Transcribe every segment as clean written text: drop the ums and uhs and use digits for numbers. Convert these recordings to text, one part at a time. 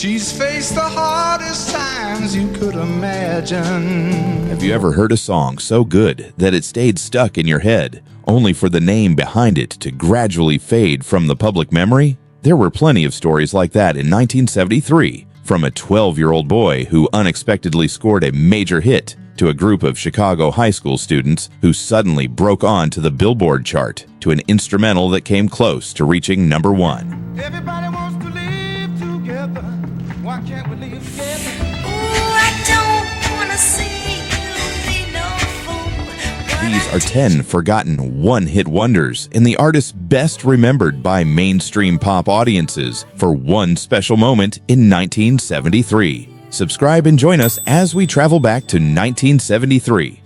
She's faced the hardest times you could imagine. Have you ever heard a song so good that it stayed stuck in your head, only for the name behind it to gradually fade from the public memory? There were plenty of stories like that in 1973, from a 12-year-old boy who unexpectedly scored a major hit to a group of Chicago high school students who suddenly broke on to the Billboard chart, to an instrumental that came close to reaching #1. Everybody wants to live together. Why can't we live together? Ooh, I don't wanna see you be no fool. These are 10 forgotten one-hit wonders and the artists best remembered by mainstream pop audiences for one special moment in 1973. Subscribe and join us as we travel back to 1973.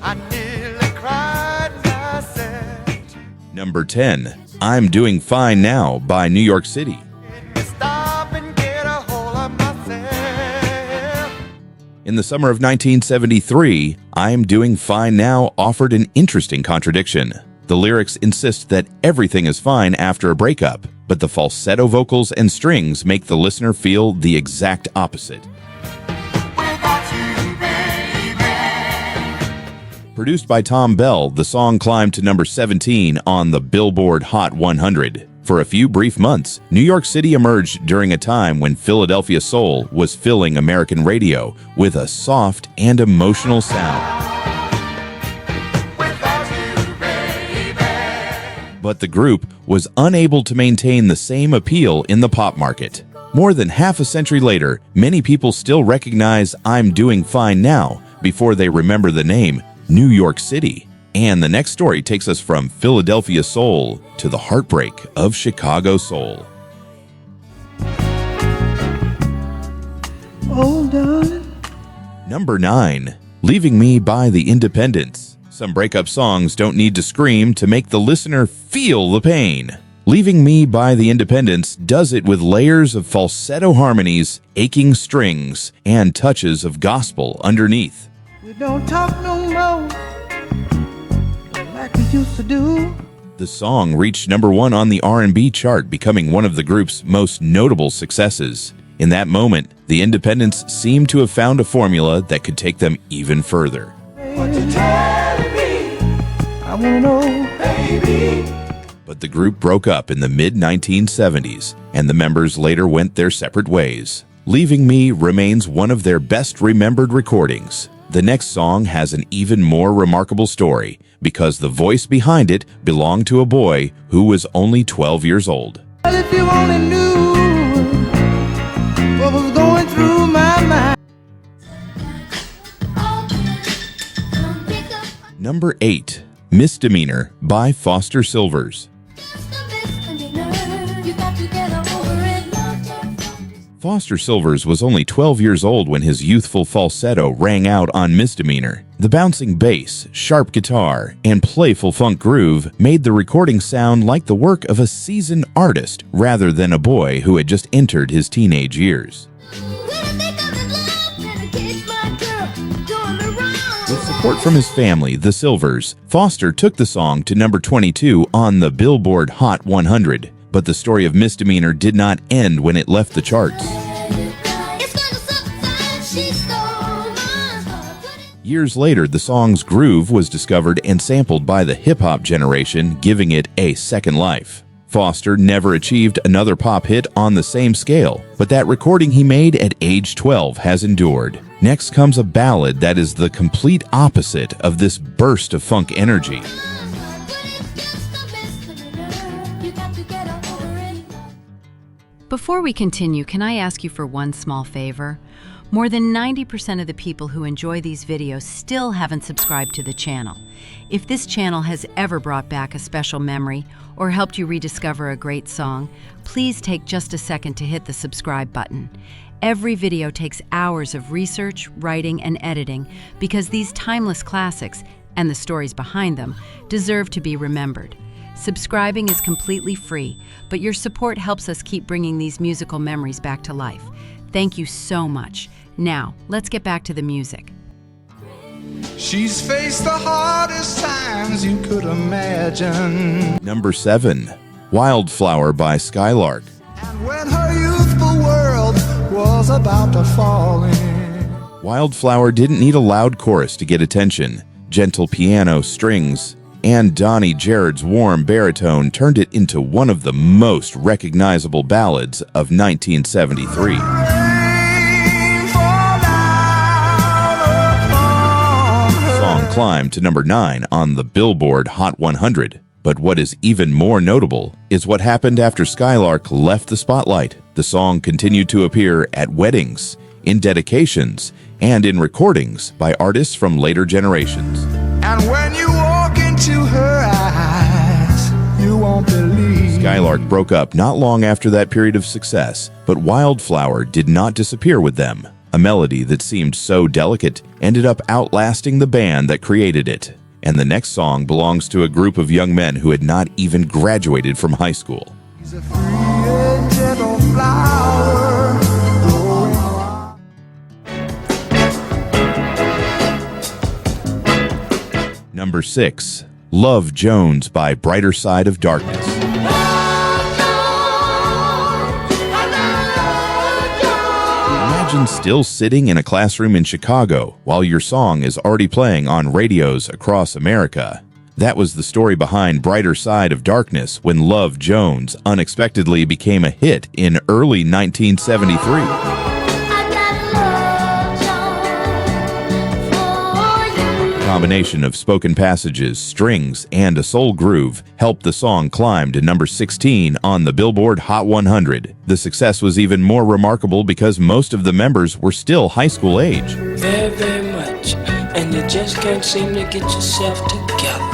I nearly cried myself. Number 10, I'm Doing Fine Now by New York City. Stop and get a hold of myself. In the summer of 1973, I'm Doing Fine Now offered an interesting contradiction. The lyrics insist that everything is fine after a breakup, but the falsetto vocals and strings make the listener feel the exact opposite. Produced by Tom Bell, the song climbed to number 17 on the Billboard Hot 100. For a few brief months, New York City emerged during a time when Philadelphia soul was filling American radio with a soft and emotional sound. But the group was unable to maintain the same appeal in the pop market. More than half a century later, many people still recognize I'm Doing Fine Now before they remember the name New York City. And the next story takes us from Philadelphia soul to the heartbreak of Chicago soul. Oh, darling. Number 9, Leaving Me by the Independents. Some breakup songs don't need to scream to make the listener feel the pain. Leaving Me by the Independents does it with layers of falsetto harmonies, aching strings, and touches of gospel underneath. We don't talk no more like we used to do. The song reached number 1 on the R&B chart, becoming one of the group's most notable successes. In that moment, the Independents seemed to have found a formula that could take them even further. What you telling me? I wanna know, baby. But the group broke up in the mid-1970s, and the members later went their separate ways. Leaving Me remains one of their best remembered recordings. The next song has an even more remarkable story, because the voice behind it belonged to a boy who was only 12 years old. Well, if you only knew what was going through my mind. Number 8, Misdemeanor by Foster Sylvers. Foster Sylvers was only 12 years old when his youthful falsetto rang out on Misdemeanor. The bouncing bass, sharp guitar, and playful funk groove made the recording sound like the work of a seasoned artist rather than a boy who had just entered his teenage years. With support from his family, the Sylvers, Foster took the song to number 22 on the Billboard Hot 100. But the story of Misdemeanor did not end when it left the charts. Years later, the song's groove was discovered and sampled by the hip-hop generation, giving it a second life. Foster never achieved another pop hit on the same scale, but that recording he made at age 12 has endured. Next comes a ballad that is the complete opposite of this burst of funk energy. Before we continue, can I ask you for one small favor? More than 90% of the people who enjoy these videos still haven't subscribed to the channel. If this channel has ever brought back a special memory or helped you rediscover a great song, please take just a second to hit the subscribe button. Every video takes hours of research, writing, and editing because these timeless classics, and the stories behind them, deserve to be remembered. Subscribing is completely free, but your support helps us keep bringing these musical memories back to life. Thank you so much. Now, let's get back to the music. She's faced the hardest times you could imagine. Number 7, Wildflower by Skylark. And When her youthful world was about to fall in. Wildflower didn't need a loud chorus to get attention. Gentle piano, strings, and Donnie Jared's warm baritone turned it into one of the most recognizable ballads of 1973. The song climbed to number 9 on the Billboard Hot 100. But what is even more notable is what happened after Skylark left the spotlight. The song continued to appear at weddings, in dedications, and in recordings by artists from later generations. And when you walk into her eyes, you won't believe. Skylark broke up not long after that period of success, but Wildflower did not disappear with them. A melody that seemed so delicate ended up outlasting the band that created it. And the next song belongs to a group of young men who had not even graduated from high school. She's a free and gentle flower growing wild. Number 6, Love Jones by Brighter Side of Darkness. Imagine still sitting in a classroom in Chicago while your song is already playing on radios across America. That was the story behind Brighter Side of Darkness when Love Jones unexpectedly became a hit in early 1973. A combination of spoken passages, strings, and a soul groove helped the song climb to number 16 on the Billboard Hot 100. The success was even more remarkable because most of the members were still high school age. Very, very much, and you just can't seem to get yourself together.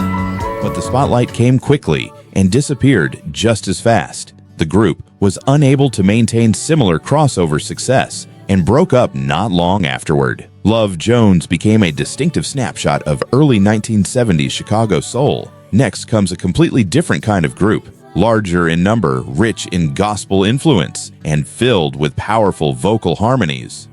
But the spotlight came quickly and disappeared just as fast. The group was unable to maintain similar crossover success and broke up not long afterward. Love Jones became a distinctive snapshot of early 1970s Chicago soul. Next comes a completely different kind of group, larger in number, rich in gospel influence, and filled with powerful vocal harmonies.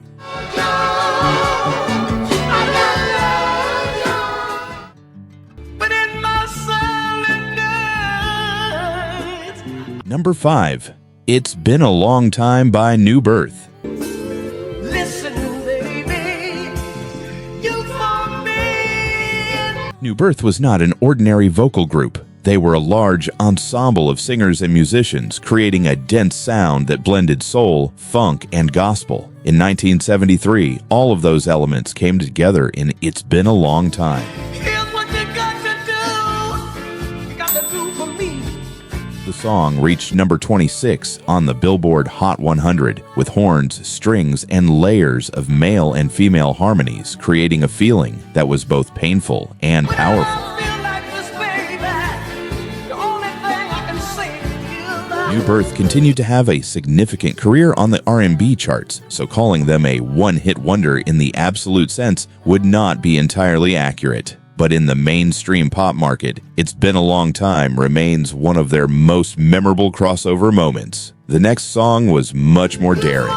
Number 5, It's Been a Long Time by New Birth. New Birth was not an ordinary vocal group. They were a large ensemble of singers and musicians, creating a dense sound that blended soul, funk, and gospel. In 1973, all of those elements came together in It's Been a Long Time. Here's what you got to do. You got to do for me. The song reached number 26 on the Billboard Hot 100 with horns, strings, and layers of male and female harmonies, creating a feeling that was both painful and powerful. New Birth continued to have a significant career on the R&B charts, so calling them a one-hit wonder in the absolute sense would not be entirely accurate. But in the mainstream pop market, It's Been a Long Time remains one of their most memorable crossover moments. The next song was much more daring.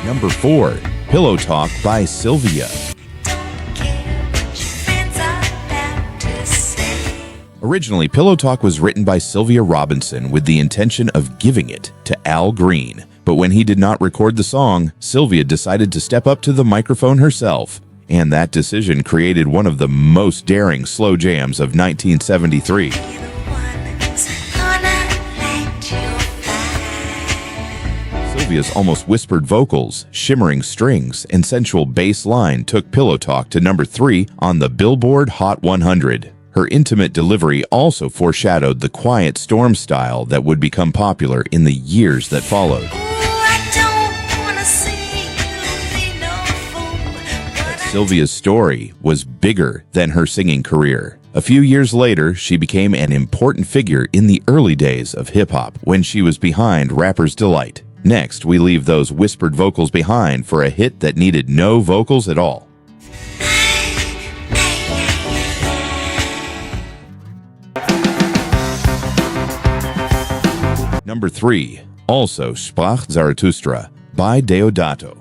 Number 4, Pillow Talk by Sylvia. Originally, Pillow Talk was written by Sylvia Robinson with the intention of giving it to Al Green. But when he did not record the song, Sylvia decided to step up to the microphone herself. And that decision created one of the most daring slow jams of 1973. Sylvia's almost whispered vocals, shimmering strings, and sensual bass line took Pillow Talk to number 3 on the Billboard Hot 100. Her intimate delivery also foreshadowed the quiet storm style that would become popular in the years that followed. But Sylvia's story was bigger than her singing career. A few years later, she became an important figure in the early days of hip-hop when she was behind Rapper's Delight. Next, we leave those whispered vocals behind for a hit that needed no vocals at all. Number 3, also Sprach Zarathustra by Deodato.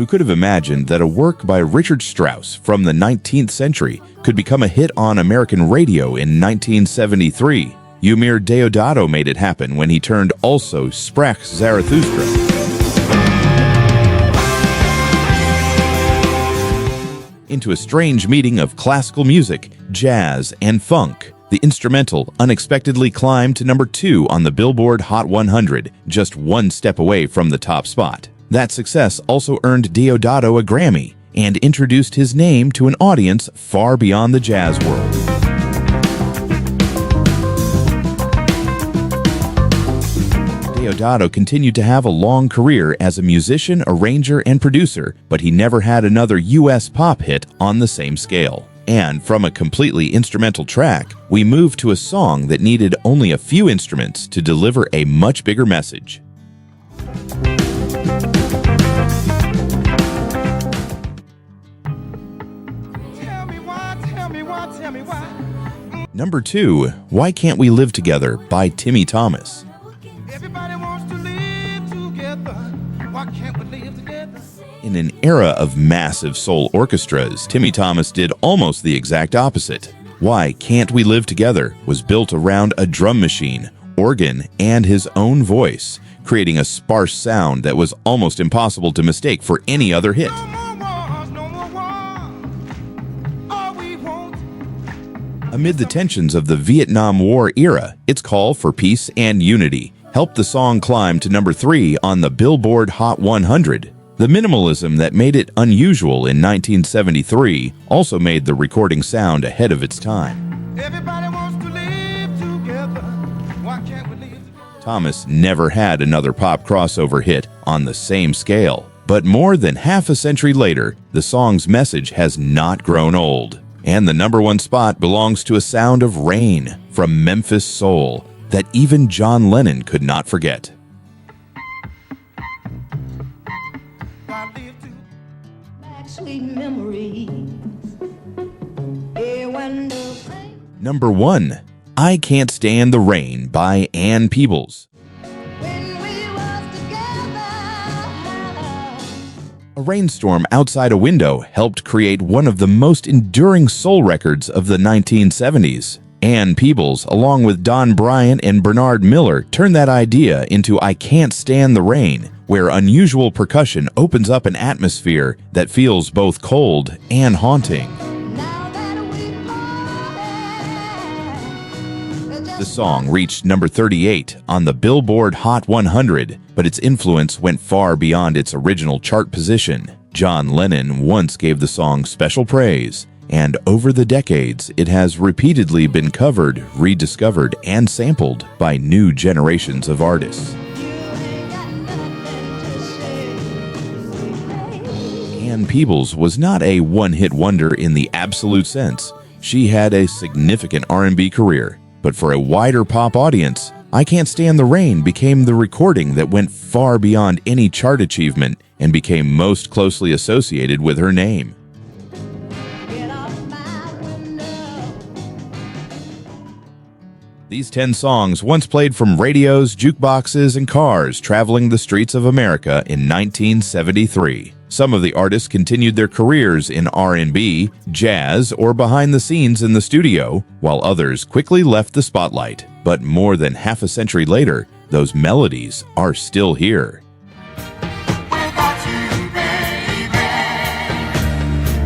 Who could have imagined that a work by Richard Strauss from the 19th century could become a hit on American radio in 1973? Deodato made it happen when he turned also Sprach's Zarathustra into a strange meeting of classical music, jazz, and funk. The instrumental unexpectedly climbed to number 2 on the Billboard Hot 100, just one step away from the top spot. That success also earned Deodato a Grammy and introduced his name to an audience far beyond the jazz world. Deodato continued to have a long career as a musician, arranger, and producer, but he never had another U.S. pop hit on the same scale. And from a completely instrumental track, we move to a song that needed only a few instruments to deliver a much bigger message. Number 2, Why Can't We Live Together by Timmy Thomas. Everybody wants to live together. Why can't we live together? In an era of massive soul orchestras, Timmy Thomas did almost the exact opposite. Why Can't We Live Together was built around a drum machine, organ, and his own voice, creating a sparse sound that was almost impossible to mistake for any other hit. Amid the tensions of the Vietnam War era, its call for peace and unity helped the song climb to number 3 on the Billboard Hot 100. The minimalism that made it unusual in 1973 also made the recording sound ahead of its time. Everybody wants to live together. Why can't we live together? Thomas never had another pop crossover hit on the same scale, but more than half a century later, the song's message has not grown old. And the number 1 spot belongs to a sound of rain from Memphis soul that even John Lennon could not forget. Sweet memories. Number 1, I Can't Stand the Rain by Ann Peebles. A rainstorm outside a window helped create one of the most enduring soul records of the 1970s. Ann Peebles, along with Don Bryant and Bernard Miller, turned that idea into I Can't Stand the Rain, where unusual percussion opens up an atmosphere that feels both cold and haunting. The song reached number 38 on the Billboard Hot 100, but its influence went far beyond its original chart position. John Lennon once gave the song special praise, and over the decades, it has repeatedly been covered, rediscovered, and sampled by new generations of artists. Ann Peebles was not a one-hit wonder in the absolute sense. She had a significant R&B career, but for a wider pop audience, I Can't Stand the Rain became the recording that went far beyond any chart achievement and became most closely associated with her name. These 10 songs once played from radios, jukeboxes, and cars traveling the streets of America in 1973. Some of the artists continued their careers in R&B, jazz, or behind the scenes in the studio, while others quickly left the spotlight. But more than half a century later, those melodies are still here.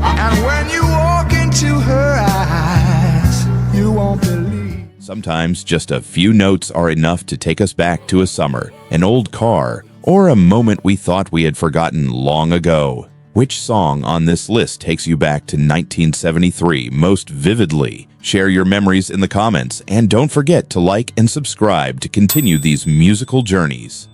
And when you walk into her eyes, you won't believe. Sometimes just a few notes are enough to take us back to a summer, an old car, or a moment we thought we had forgotten long ago. Which song on this list takes you back to 1973 most vividly? Share your memories in the comments, and don't forget to like and subscribe to continue these musical journeys.